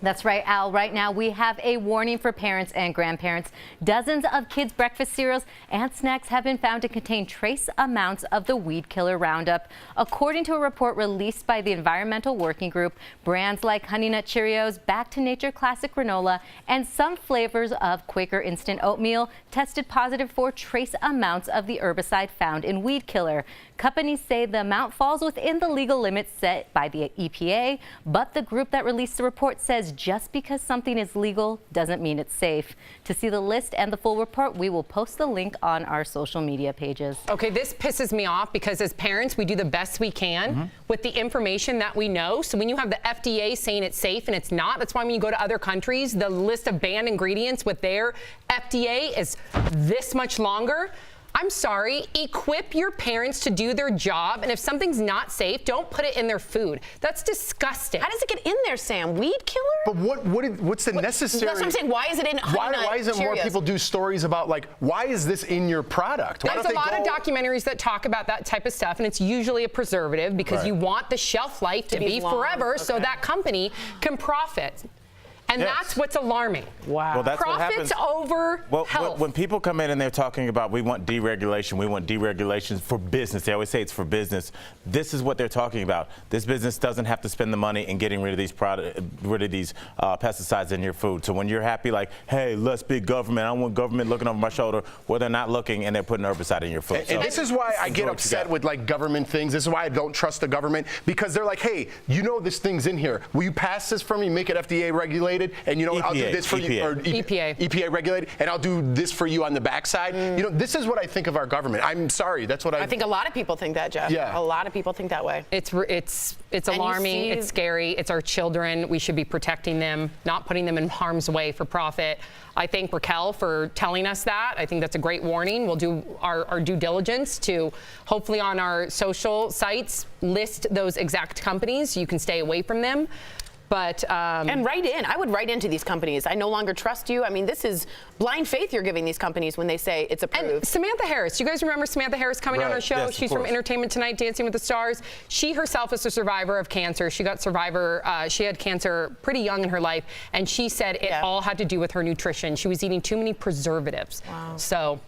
That's right, Al. Right now, we have a warning for parents and grandparents. Dozens of kids' breakfast cereals and snacks have been found to contain trace amounts of the weed killer Roundup. According to a report released by the Environmental Working Group, brands like Honey Nut Cheerios, Back to Nature Classic Granola, and some flavors of Quaker Instant Oatmeal tested positive for trace amounts of the herbicide found in weed killer. Companies say the amount falls within the legal limits set by the EPA, but the group that released the report says just because something is legal doesn't mean it's safe. To see the list and the full report, we will post the link on our social media pages. Okay, this pisses me off because as parents, we do the best we can with the information that we know. So when you have the FDA saying it's safe and it's not, that's why when you go to other countries, the list of banned ingredients with their FDA is this much longer. I'm sorry, equip your parents to do their job, and if something's not safe, don't put it in their food. That's disgusting. How does it get in there, Sam? Weed killer? But what's the necessary? That's what I'm saying. Why is it in Honey Nut Why isn't more Cheerios? people do stories about, like, why is this in your product? Why There's a lot of documentaries that talk about that type of stuff, and it's usually a preservative because you want the shelf life to be forever so that company can profit. And that's what's alarming. Wow. Well, that's Profits over health. When people come in and they're talking about we want deregulation for business, they always say it's for business. This is what they're talking about. This business doesn't have to spend the money in getting rid of these pesticides in your food. So when you're happy, like, hey, let's be government, I don't want government looking over my shoulder, well, they're not looking and they're putting herbicide in your food. And this is why I get upset with, like, government things. This is why I don't trust the government, because they're like, hey, you know this thing's in here. Will you pass this for me, make it FDA regulated? And you know what, I'll do this for you, or EPA regulated, and I'll do this for you on the backside. You know, this is what I think of our government. I'm sorry, that's what I think a lot of people think that, Jeff. Yeah. A lot of people think that way. It's alarming, it's scary, it's our children. We should be protecting them, not putting them in harm's way for profit. I thank Raquel for telling us that. I think that's a great warning. We'll do our due diligence to hopefully on our social sites list those exact companies. You can stay away from them. But, and write in. I would write into these companies. I no longer trust you. I mean, this is blind faith you're giving these companies when they say it's approved. And Samantha Harris. You guys remember Samantha Harris coming on our show? Yes, She's from Entertainment Tonight, Dancing with the Stars. She herself is a survivor of cancer. She got she had cancer pretty young in her life, and she said it all had to do with her nutrition. She was eating too many preservatives. Wow. So